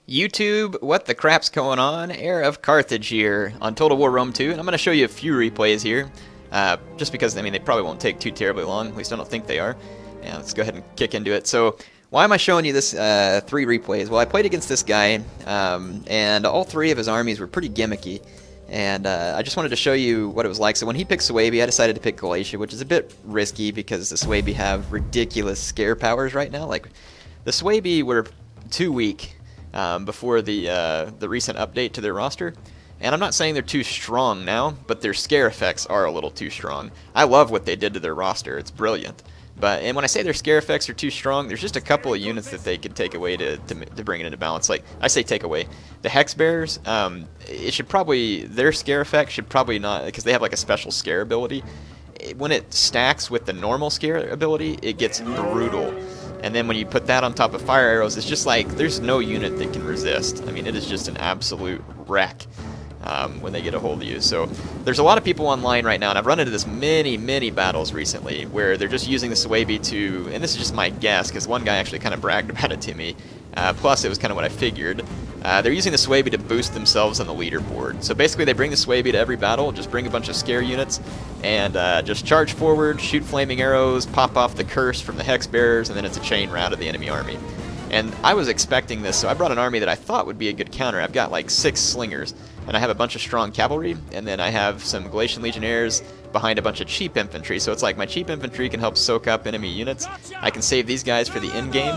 YouTube, what the crap's going on? HeirofCarthage here on Total War Rome 2, and I'm going to show you a few replays here, just because, I mean, they probably won't take too terribly long, at least I don't think they are. Yeah, let's go ahead and kick into it. So, why am I showing you this 3 replays? Well, I played against this guy, and all 3 of his armies were pretty gimmicky, and I just wanted to show you what it was like. So when he picked Suebi, I decided to pick Galatia, which is a bit risky because the Suebi have ridiculous scare powers right now. Like, the Suebi were too weak before the recent update to their roster. And I'm not saying they're too strong now, but their scare effects are a little too strong. I love what they did to their roster. It's brilliant. And when I say their scare effects are too strong, there's just a couple of units that they could take away to bring it into balance. Like, I say take away. The Hex Bearers, it should probably, their scare effect should probably not, because they have like a special scare ability. When it stacks with the normal scare ability, it gets brutal. And then when you put that on top of fire arrows, it's just like, there's no unit that can resist. I mean, it is just an absolute wreck when they get a hold of you. So there's a lot of people online right now, and I've run into this many battles recently, where they're just using the Suebi to, and this is just my guess, because one guy actually kind of bragged about it to me, plus it was kind of what I figured. They're using the Suebi to boost themselves on the leaderboard. So basically they bring the Suebi to every battle, just bring a bunch of scare units, and just charge forward, shoot flaming arrows, pop off the curse from the Hex Bearers, and then it's a chain rout of the enemy army. And I was expecting this, so I brought an army that I thought would be a good counter. I've got like 6 slingers, and I have a bunch of strong cavalry, and then I have some Galatian legionnaires behind a bunch of cheap infantry. So it's like my cheap infantry can help soak up enemy units. I can save these guys for the end game,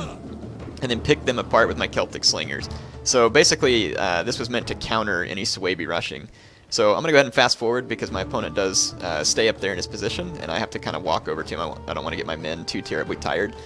and then pick them apart with my Celtic slingers. So basically, this was meant to counter any Suebi rushing. So I'm going to go ahead and fast forward because my opponent does stay up there in his position, and I have to kind of walk over to him. I don't want to get my men too terribly tired.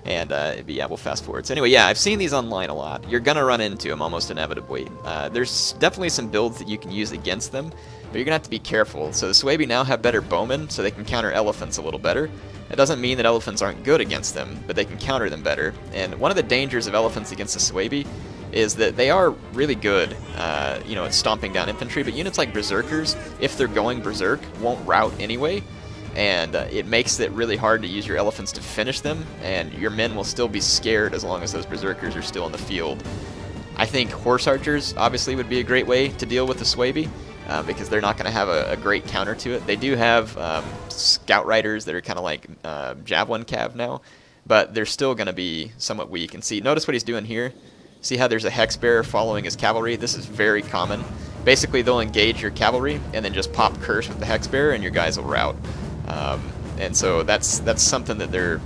And yeah, we'll fast forward. So anyway, yeah, I've seen these online a lot. You're going to run into them almost inevitably. There's definitely some builds that you can use against them, but you're going to have to be careful. So the Suebi now have better bowmen, so they can counter elephants a little better. It doesn't mean that elephants aren't good against them, but they can counter them better. And one of the dangers of elephants against the Suebi is that they are really good, you know, at stomping down infantry, but units like Berserkers, if they're going Berserk, won't rout anyway. And it makes it really hard to use your elephants to finish them, and your men will still be scared as long as those Berserkers are still in the field. I think Horse Archers obviously would be a great way to deal with the Suebi, because they're not going to have a great counter to it. They do have Scout Riders that are kind of like Javelin Cav now, but they're still going to be somewhat weak. And see, notice what he's doing here. See how there's a Hex Bearer following his cavalry? This is very common. Basically, they'll engage your cavalry and then just pop Curse with the Hex Bearer, and your guys will rout. And so that's something that they're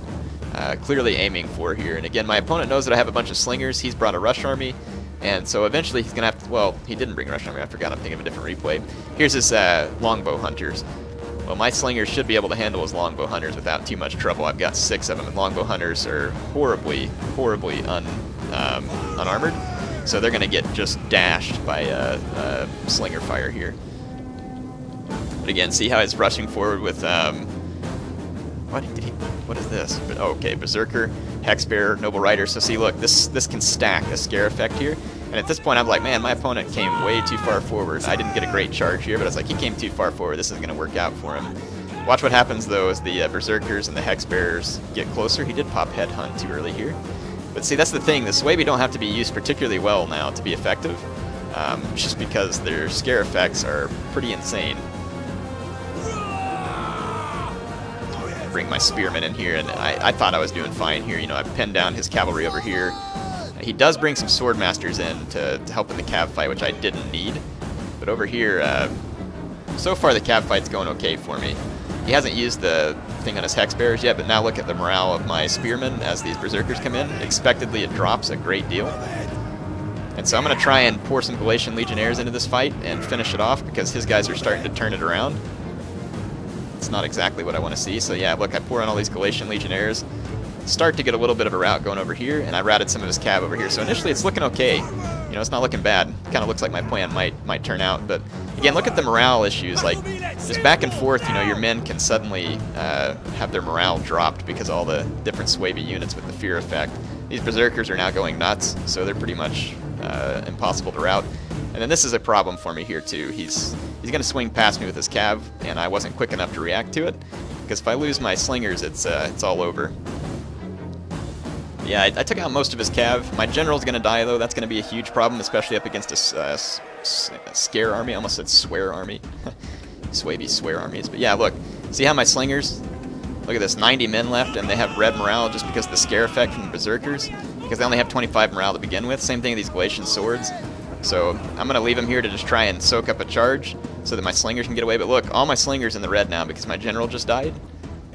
clearly aiming for here. And again, my opponent knows that I have a bunch of slingers. He's brought a rush army, and so eventually he's gonna have to, well, he didn't bring a rush army, I forgot, I'm thinking of a different replay. Here's his longbow hunters. Well, my slingers should be able to handle his longbow hunters without too much trouble. I've got 6 of them, and longbow hunters are horribly unarmored, so they're gonna get just dashed by slinger fire here. But again, see how he's rushing forward with, what is this? Oh, okay, Berserker, Hex Bearer, Noble Rider. So see, look, this can stack a scare effect here. And at this point, I'm like, man, my opponent came way too far forward. I didn't get a great charge here, but I was like, he came too far forward. This is going to work out for him. Watch what happens, though, as the Berserkers and the Hex Bearers get closer. He did pop Headhunt too early here. But see, that's the thing. The Suebi don't have to be used particularly well now to be effective, just because their scare effects are pretty insane. Bring my spearmen in here, and I thought I was doing fine here. You know, I pinned down his cavalry over here. He does bring some swordmasters in to help in the cav fight, which I didn't need. But over here, so far the cav fight's going okay for me. He hasn't used the thing on his Hex Bearers yet, but now look at the morale of my spearmen as these Berserkers come in. Expectedly, it drops a great deal. And so I'm going to try and pour some Galatian Legionnaires into this fight and finish it off, because his guys are starting to turn it around. It's not exactly what I want to see. So yeah, look, I pour on all these Galatian Legionnaires, start to get a little bit of a rout going over here, and I routed some of his cav over here. So initially it's looking okay. You know, it's not looking bad. Kind of looks like my plan might turn out. But again, look at the morale issues. Like, just back and forth, you know, your men can suddenly have their morale dropped because of all the different Suebi units with the fear effect. These Berserkers are now going nuts, so they're pretty much impossible to rout. And then this is a problem for me here too. He's going to swing past me with his cav, and I wasn't quick enough to react to it, because if I lose my slingers, it's all over. Yeah, I took out most of his cav. My general's going to die, though. That's going to be a huge problem, especially up against a scare army. I almost said swear army. Swaby swear armies. But yeah, look. See how my slingers... Look at this, 90 men left, and they have red morale just because of the scare effect from the berserkers. Because they only have 25 morale to begin with. Same thing with these Galatian swords. So I'm going to leave them here to just try and soak up a charge so that my slingers can get away. But look, all my slingers in the red now because my general just died.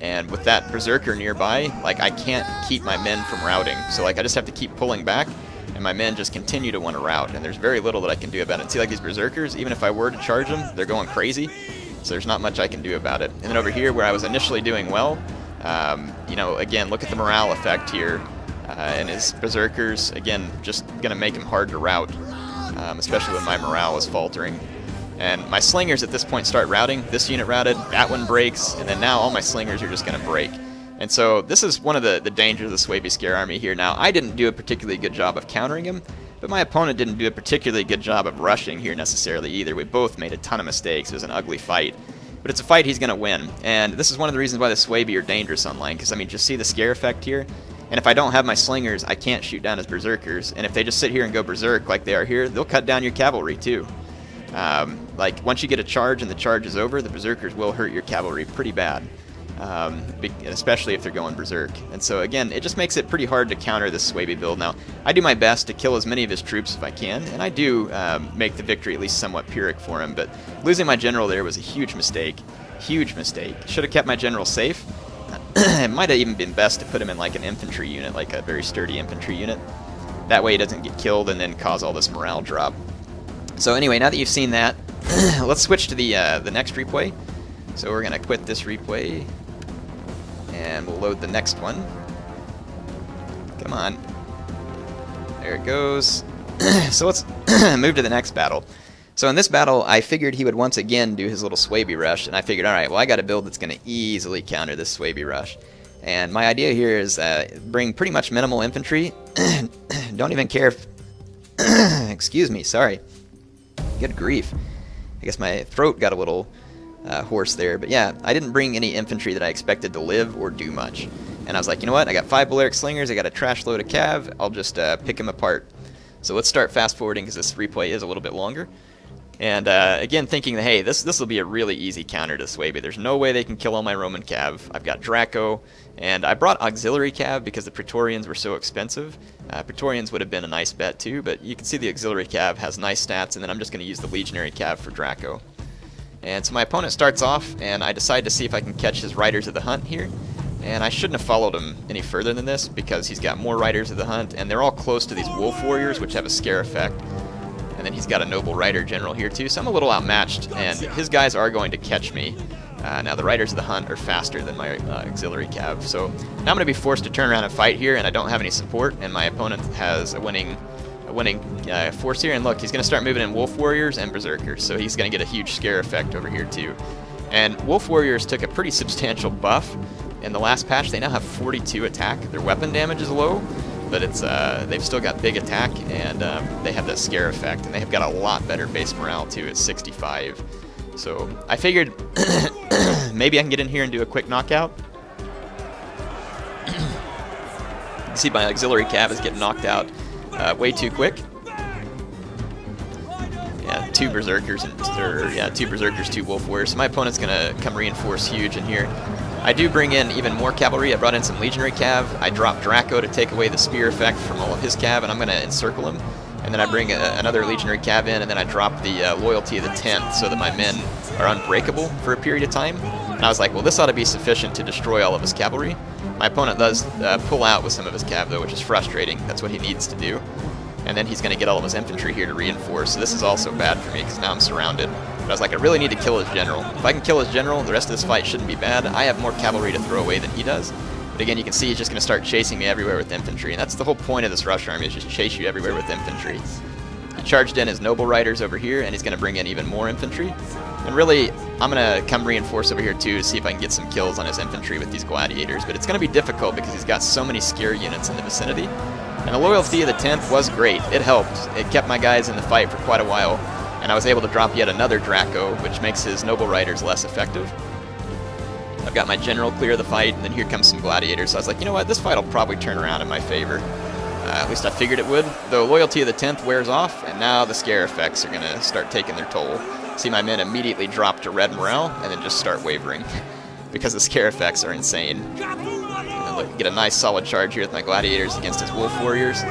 And with that berserker nearby, like, I can't keep my men from routing. So like I just have to keep pulling back, and my men just continue to want to rout. And there's very little that I can do about it. See, like these berserkers, even if I were to charge them, they're going crazy. So there's not much I can do about it. And then over here, where I was initially doing well, you know, again, look at the morale effect here. And his berserkers, again, just going to make him hard to rout, especially when my morale is faltering. And my slingers at this point start routing. This unit routed, that one breaks, and then now all my slingers are just going to break. And so this is one of the dangers of the Swaby Scare Army here. Now, I didn't do a particularly good job of countering him, but my opponent didn't do a particularly good job of rushing here necessarily either. We both made a ton of mistakes. It was an ugly fight. But it's a fight he's going to win. And this is one of the reasons why the Swaby are dangerous online, because, I mean, just see the scare effect here. And if I don't have my slingers, I can't shoot down his berserkers. And if they just sit here and go berserk like they are here, they'll cut down your cavalry too. Like, once you get a charge and the charge is over, the berserkers will hurt your cavalry pretty bad. Especially if they're going berserk. And so again, it just makes it pretty hard to counter this Swaby build. Now, I do my best to kill as many of his troops if I can, and I do make the victory at least somewhat Pyrrhic for him, but losing my general there was a huge mistake. Huge mistake. Should have kept my general safe. It might have even been best to put him in like an infantry unit, like a very sturdy infantry unit. That way he doesn't get killed and then cause all this morale drop. So anyway, now that you've seen that, let's switch to the next replay. So we're going to quit this replay, and we'll load the next one. Come on. There it goes. So let's move to the next battle. So in this battle, I figured he would once again do his little Swaby rush, and I figured, alright, well, I got a build that's going to easily counter this Swaby rush. And my idea here is bring pretty much minimal infantry. Don't even care if... Excuse me, sorry. Good grief. I guess my throat got a little hoarse there. But yeah, I didn't bring any infantry that I expected to live or do much. And I was like, you know what? I got 5 Balearic Slingers. I got a trash load of cav. I'll just pick them apart. So let's start fast forwarding because this replay is a little bit longer. And again, thinking that, hey, this will be a really easy counter to Swaby. There's no way they can kill all my Roman cav. I've got Draco, and I brought auxiliary cav because the Praetorians were so expensive. Praetorians would have been a nice bet too, but you can see the auxiliary cav has nice stats, and then I'm just going to use the legionary cav for Draco. And so my opponent starts off, and I decide to see if I can catch his Riders of the Hunt here. And I shouldn't have followed him any further than this because he's got more Riders of the Hunt, and they're all close to these Wolf Warriors, which have a scare effect. And then he's got a Noble Rider General here too, so I'm a little outmatched, and his guys are going to catch me. Now the Riders of the Hunt are faster than my auxiliary cav, so now I'm going to be forced to turn around and fight here, and I don't have any support, and my opponent has a winning force here. And look, he's going to start moving in Wolf Warriors and Berserkers, so he's going to get a huge scare effect over here too. And Wolf Warriors took a pretty substantial buff in the last patch. They now have 42 attack. Their weapon damage is low, but it's they've still got big attack, and they have that scare effect, and they have got a lot better base morale too at 65. So I figured maybe I can get in here and do a quick knockout. You can see my auxiliary cav is getting knocked out way too quick. Yeah, 2 Berserkers, and 2 Berserkers, 2 Wolf Warriors. So my opponent's gonna come reinforce huge in here. I do bring in even more cavalry. I brought in some legionary cav. I dropped Draco to take away the spear effect from all of his cav, and I'm going to encircle him. And then I bring another legionary cav in, and then I drop the loyalty of the 10th so that my men are unbreakable for a period of time. And I was like, well, this ought to be sufficient to destroy all of his cavalry. My opponent does pull out with some of his cav, though, which is frustrating. That's what he needs to do. And then he's going to get all of his infantry here to reinforce. So this is also bad for me because now I'm surrounded. But I was like, I really need to kill his general. If I can kill his general, the rest of this fight shouldn't be bad. I have more cavalry to throw away than he does. But again, you can see he's just going to start chasing me everywhere with infantry. And that's the whole point of this rush army, is just chase you everywhere with infantry. He charged in his Noble Riders over here, and he's going to bring in even more infantry. And really, I'm going to come reinforce over here too to see if I can get some kills on his infantry with these gladiators. But it's going to be difficult because he's got so many scare units in the vicinity. And the loyalty of the 10th was great. It helped. It kept my guys in the fight for quite a while. And I was able to drop yet another Draco, which makes his Noble Riders less effective. I've got my general clear of the fight, and then here comes some gladiators. So I was like, you know what, this fight will probably turn around in my favor. At least I figured it would. Though loyalty of the 10th wears off, and now the scare effects are going to start taking their toll. See my men immediately drop to red morale, and then just start wavering. Because the scare effects are insane. And then look, get a nice solid charge here with my gladiators against his wolf warriors.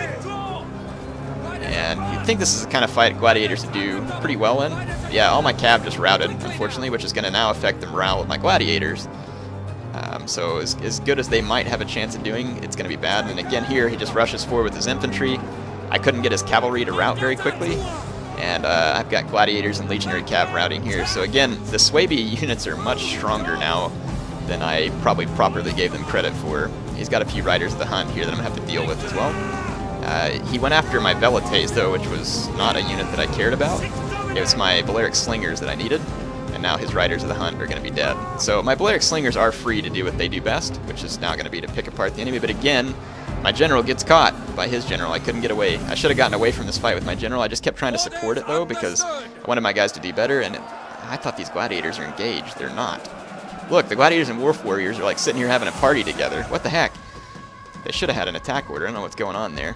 And you'd think this is the kind of fight gladiators would do pretty well in. But yeah, all my cav just routed, unfortunately, which is going to now affect the morale of my gladiators. So as good as they might have a chance of doing, it's going to be bad. And again here, he just rushes forward with his infantry. I couldn't get his cavalry to rout very quickly. And I've got gladiators and legionary cav routing here. So again, the Swaby units are much stronger now than I probably properly gave them credit for. He's got a few riders of the hunt here that I'm going to have to deal with as well. He went after my Velites, though, which was not a unit that I cared about. It was my Balearic Slingers that I needed, and now his Riders of the Hunt are going to be dead. So my Balearic Slingers are free to do what they do best, which is now going to be to pick apart the enemy, but again, my general gets caught by his general. I couldn't get away. I should have gotten away from this fight with my general. I just kept trying to support it, though, because I wanted my guys to do better, and I thought these gladiators are engaged. They're not. Look, the gladiators and wolf warriors are like sitting here having a party together. What the heck? They should have had an attack order. I don't know what's going on there.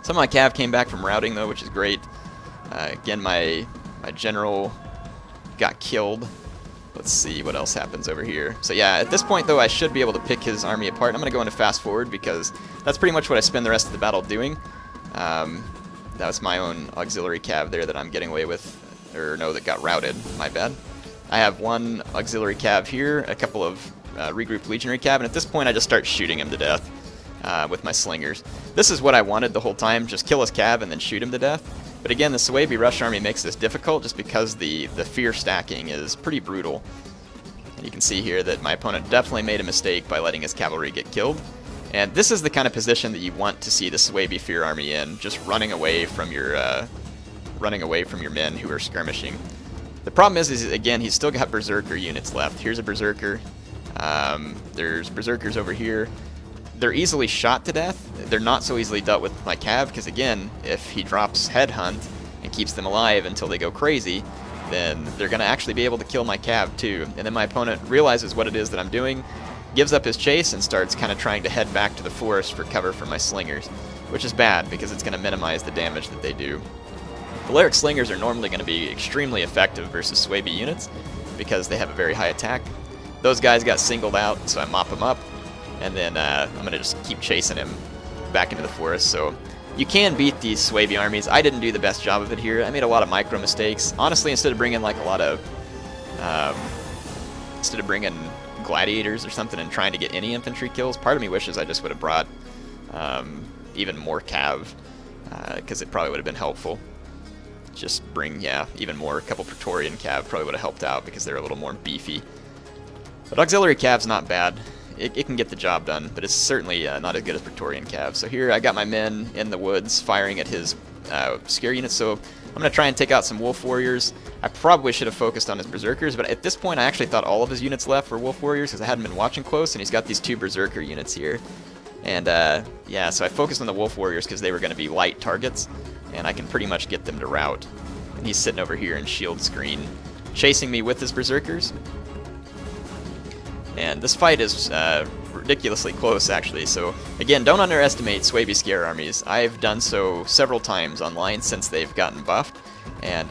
Some of my cav came back from routing, though, which is great. Again, my general got killed. Let's see what else happens over here. So yeah, at this point, though, I should be able to pick his army apart. I'm going to go into fast forward because that's pretty much what I spend the rest of the battle doing. That was my own auxiliary cav there that I'm getting away with. Or no, that got routed. My bad. I have one auxiliary cav here, a couple of regrouped legionary cav, and at this point I just start shooting him to death with my slingers. This is what I wanted the whole time, just kill his cav and then shoot him to death. But again, the Swaby Rush army makes this difficult just because the fear stacking is pretty brutal. And you can see here that my opponent definitely made a mistake by letting his cavalry get killed. And this is the kind of position that you want to see the Swaby Fear army in, just running away from your men who are skirmishing. The problem is again, he's still got Berserker units left. Here's a Berserker. There's Berserkers over here. They're easily shot to death. They're not so easily dealt with my cav, because again, if he drops Headhunt and keeps them alive until they go crazy, then they're going to actually be able to kill my cav too. And then my opponent realizes what it is that I'm doing, gives up his chase, and starts kind of trying to head back to the forest for cover from my slingers, which is bad because it's going to minimize the damage that they do. Balearic Slingers are normally going to be extremely effective versus Swaby units because they have a very high attack. Those guys got singled out, so I mop them up, and then I'm going to just keep chasing him back into the forest. So you can beat these Swaby armies. I didn't do the best job of it here. I made a lot of micro mistakes. Honestly, instead of bringing like a lot of, instead of bringing gladiators or something and trying to get any infantry kills, part of me wishes I just would have brought even more cav, because it probably would have been helpful. Just bring, yeah, even more. A couple Praetorian cav probably would have helped out because they're a little more beefy. But auxiliary cav's not bad. It can get the job done, but it's certainly not as good as Praetorian cav. So here I got my men in the woods firing at his scare units, so I'm going to try and take out some wolf warriors. I probably should have focused on his berserkers, but at this point I actually thought all of his units left were wolf warriors because I hadn't been watching close, and he's got these two berserker units here. And yeah, so I focused on the wolf warriors because they were going to be light targets, and I can pretty much get them to rout. And he's sitting over here in shield screen, chasing me with his berserkers. And this fight is ridiculously close, actually. So again, don't underestimate Swaby Scare armies. I've done so several times online since they've gotten buffed. And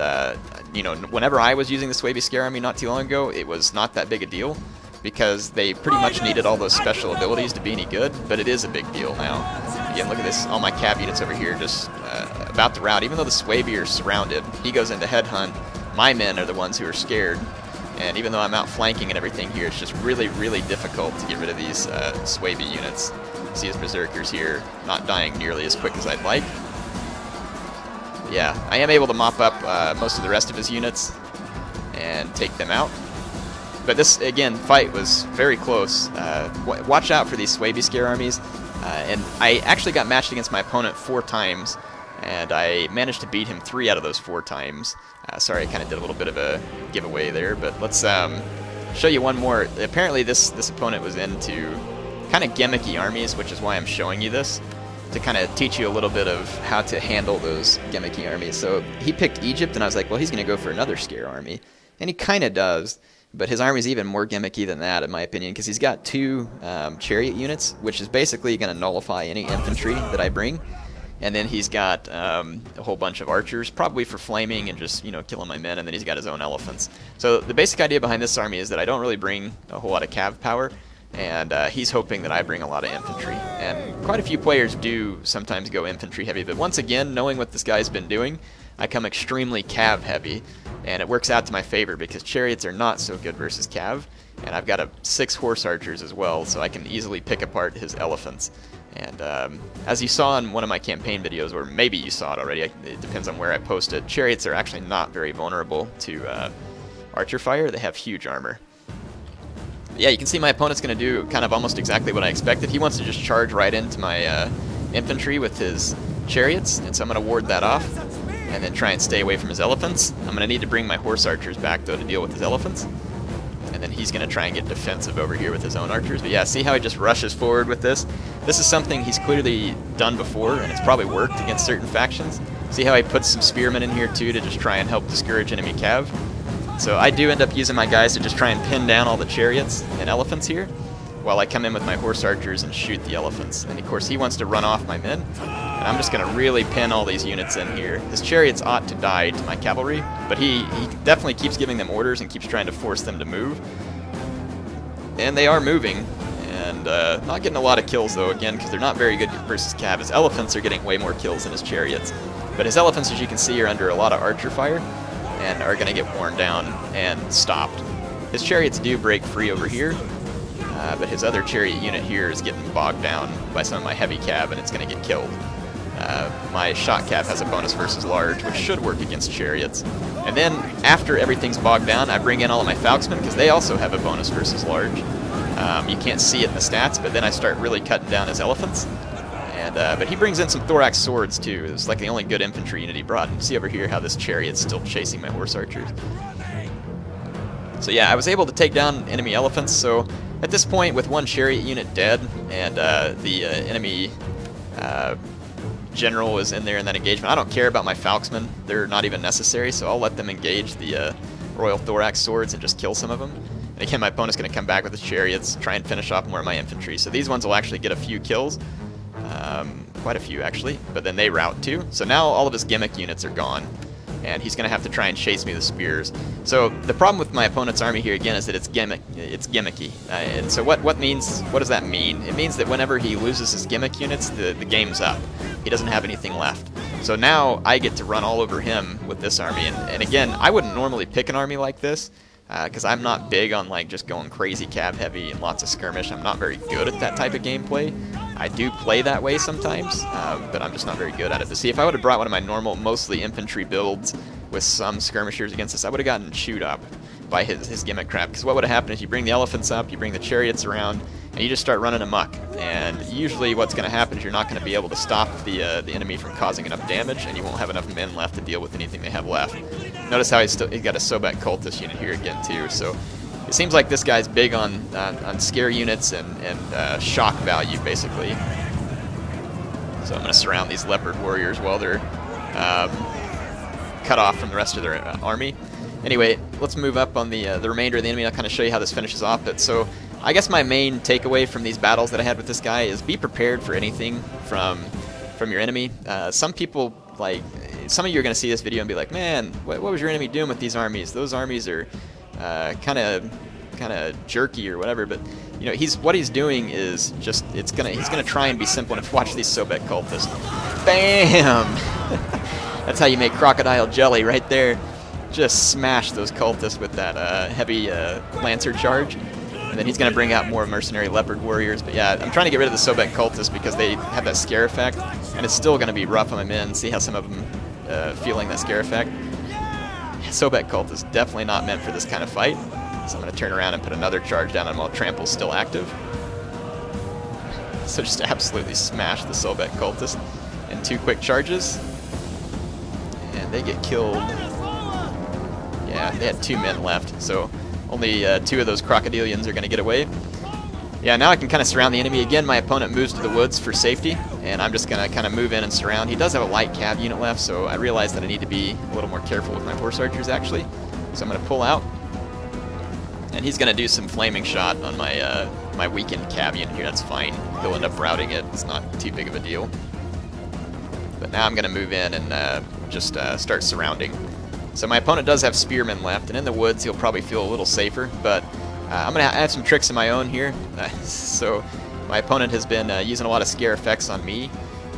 you know, whenever I was using the Swaby Scare army not too long ago, it was not that big a deal because they pretty much needed all those special abilities to be any good. But it is a big deal now. Again, look at this. All my cav units over here just about to rout. Even though the Swaby are surrounded, he goes into headhunt. My men are the ones who are scared. And even though I'm outflanking and everything here, it's just really, really difficult to get rid of these Swaby units. See his berserkers here not dying nearly as quick as I'd like. But yeah, I am able to mop up most of the rest of his units and take them out. But this, again, fight was very close. Watch out for these Swaby Scare armies. And I actually got matched against my opponent 4 times, and I managed to beat him 3 out of those 4 times. Sorry, I kind of did a little bit of a giveaway there, but let's show you one more. Apparently this opponent was into kind of gimmicky armies, which is why I'm showing you this, to kind of teach you a little bit of how to handle those gimmicky armies. So he picked Egypt, and I was like, well, he's going to go for another scare army. And he kind of does, But his army's even more gimmicky than that, in my opinion, because he's got 2 chariot units, which is basically going to nullify any infantry that I bring. And then he's got a whole bunch of archers, probably for flaming and just, you know, killing my men, and then he's got his own elephants. So the basic idea behind this army is that I don't really bring a whole lot of cav power, and he's hoping that I bring a lot of infantry. And quite a few players do sometimes go infantry heavy, but once again, knowing what this guy's been doing, I come extremely cav heavy, and it works out to my favor because chariots are not so good versus cav, and I've got 6 horse archers as well, so I can easily pick apart his elephants. And as you saw in one of my campaign videos, or maybe you saw it already, it depends on where I post it, chariots are actually not very vulnerable to archer fire. They have huge armor. But yeah, you can see my opponent's going to do kind of almost exactly what I expected. He wants to just charge right into my infantry with his chariots, and so I'm going to ward that off and then try and stay away from his elephants. I'm going to need to bring my horse archers back, though, to deal with his elephants. And then he's going to try and get defensive over here with his own archers. But yeah, see how he just rushes forward with this? This is something he's clearly done before, and it's probably worked against certain factions. See how he puts some spearmen in here too to just try and help discourage enemy cav? So I do end up using my guys to just try and pin down all the chariots and elephants here, while I come in with my horse archers and shoot the elephants. And of course he wants to run off my men, and I'm just going to really pin all these units in here. His chariots ought to die to my cavalry, but he definitely keeps giving them orders and keeps trying to force them to move. And they are moving, and not getting a lot of kills though, again, because they're not very good versus cav. His elephants are getting way more kills than his chariots. But his elephants, as you can see, are under a lot of archer fire, and are going to get worn down and stopped. His chariots do break free over here, but his other chariot unit here is getting bogged down by some of my heavy cav, and it's going to get killed. My shot cav has a bonus versus large, which should work against chariots. And then, after everything's bogged down, I bring in all of my falxmen, because they also have a bonus versus large. You can't see it in the stats, but then I start really cutting down his elephants. And but he brings in some thorax swords, too. It's like the only good infantry unit he brought. And see over here how this chariot's still chasing my horse archers. So yeah, I was able to take down enemy elephants, so at this point, with 1 chariot unit dead, and the enemy general is in there in that engagement, I don't care about my falxmen. They're not even necessary, so I'll let them engage the royal thorax swords and just kill some of them. And again, my opponent's going to come back with his chariots, try and finish off more of my infantry. So these ones will actually get a few kills, quite a few actually, but then they rout too. So now all of his gimmick units are gone, and he's going to have to try and chase me with spears. So the problem with my opponent's army here again is that it's gimmicky. And so what does that mean? It means that whenever he loses his gimmick units, the game's up. He doesn't have anything left. So now I get to run all over him with this army. And again, I wouldn't normally pick an army like this, because I'm not big on like just going crazy cav heavy and lots of skirmish. I'm not very good at that type of gameplay. I do play that way sometimes, but I'm just not very good at it. But see, if I would have brought one of my normal, mostly infantry builds with some skirmishers against this, I would have gotten chewed up by his gimmick crap. Because what would have happened is you bring the elephants up, you bring the chariots around, and you just start running amok. And usually what's going to happen is you're not going to be able to stop the enemy from causing enough damage, and you won't have enough men left to deal with anything they have left. Notice how he's got a Sobek cultist unit here again too. So it seems like this guy's big on scare units and shock value, basically. So I'm going to surround these leopard warriors while they're cut off from the rest of their army. Anyway, let's move up on the remainder of the enemy. I'll kind of show you how this finishes off. But so I guess my main takeaway from these battles that I had with this guy is be prepared for anything from your enemy. Some people, like, some of you are going to see this video and be like, man, what was your enemy doing with these armies? Those armies are kind of jerky or whatever. But you know, what he's doing is just he's gonna try and be simple. And watch these Sobek cultists, bam! That's how you make crocodile jelly right there. Just smash those cultists with that heavy lancer charge. And then he's going to bring out more mercenary leopard warriors. But yeah, I'm trying to get rid of the Sobek cultists because they have that scare effect. And it's still going to be rough on my men. See how some of them feeling that scare effect? Sobek cultists definitely not meant for this kind of fight. So I'm going to turn around and put another charge down on them while Trample's still active. So just absolutely smash the Sobek cultists in 2 quick charges. And they get killed. Yeah, they had 2 men left, so only 2 of those crocodilians are going to get away. Yeah, now I can kind of surround the enemy. Again, my opponent moves to the woods for safety, and I'm just going to kind of move in and surround. He does have a light cav unit left, so I realize that I need to be a little more careful with my horse archers, actually. So I'm going to pull out And he's going to do some flaming shot on my my weakened cav unit here. That's fine. He'll end up routing it. It's not too big of a deal. But now I'm going to move in and just start surrounding. So my opponent does have spearmen left, and in the woods he'll probably feel a little safer, but I'm going to add some tricks of my own here. So my opponent has been using a lot of scare effects on me,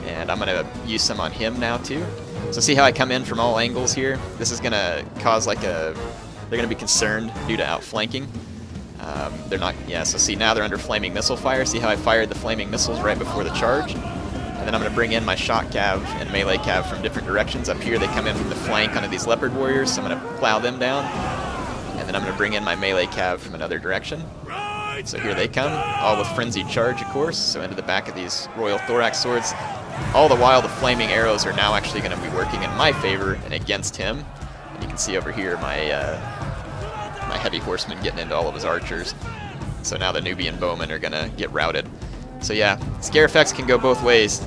and I'm going to use some on him now too. So see how I come in from all angles here? This is going to cause like a... They're going to be concerned due to outflanking. They're not... Yeah, so see now they're under flaming missile fire. See how I fired the flaming missiles right before the charge? And then I'm going to bring in my shot cav and melee cav from different directions. Up here they come in from the flank onto these leopard warriors, so I'm going to plow them down. And then I'm going to bring in my melee cav from another direction. So here they come, all with frenzied charge, of course, so into the back of these Royal Thorax swords. All the while the flaming arrows are now actually going to be working in my favor and against him. And you can see over here my my heavy horsemen getting into all of his archers. So now the Nubian bowmen are going to get routed. So yeah, scare effects can go both ways.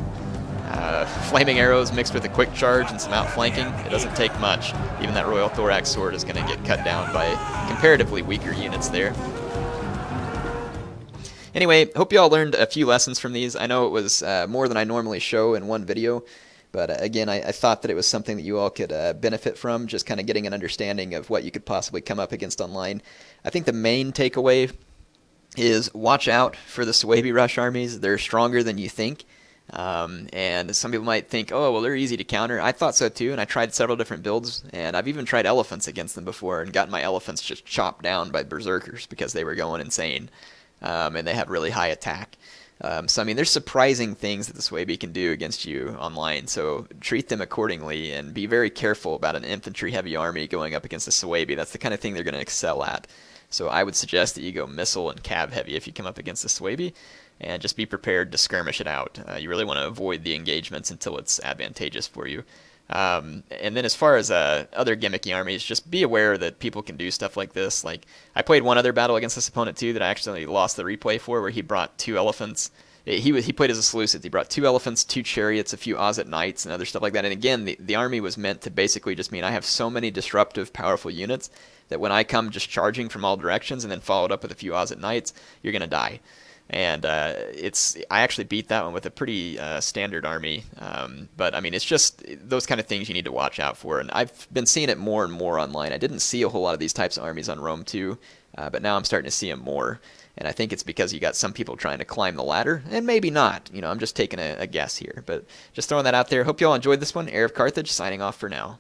Flaming arrows mixed with a quick charge and some outflanking, it doesn't take much. Even that Royal Thorax sword is going to get cut down by comparatively weaker units there. Anyway, hope you all learned a few lessons from these. I know it was more than I normally show in one video, but again, I thought that it was something that you all could benefit from, just kind of getting an understanding of what you could possibly come up against online. I think the main takeaway is watch out for the Suebi Rush armies. They're stronger than you think. And some people might think, oh, well, they're easy to counter. I thought so too, and I tried several different builds, and I've even tried elephants against them before and gotten my elephants just chopped down by berserkers because they were going insane. And they have really high attack. So, I mean, there's surprising things that the Suebi can do against you online, so treat them accordingly and be very careful about an infantry-heavy army going up against the Suebi. That's the kind of thing they're going to excel at. So I would suggest that you go missile and cav heavy if you come up against the Suebi, and just be prepared to skirmish it out. You really want to avoid the engagements until it's advantageous for you. And then as far as other gimmicky armies, just be aware that people can do stuff like this. Like, I played one other battle against this opponent too that I actually lost the replay for, where he brought 2 elephants. He played as a Seleucid. He brought 2 elephants, 2 chariots, a few Ozit knights, and other stuff like that. And again, the army was meant to basically just mean I have so many disruptive, powerful units that when I come just charging from all directions and then followed up with a few Ozit knights, you're going to die. And I actually beat that one with a pretty standard army. But I mean, it's just those kind of things you need to watch out for. And I've been seeing it more and more online. I didn't see a whole lot of these types of armies on Rome 2, but now I'm starting to see them more. And I think it's because you got some people trying to climb the ladder, and maybe not. You know, I'm just taking a guess here. But just throwing that out there. Hope you all enjoyed this one. HeirofCarthage signing off for now.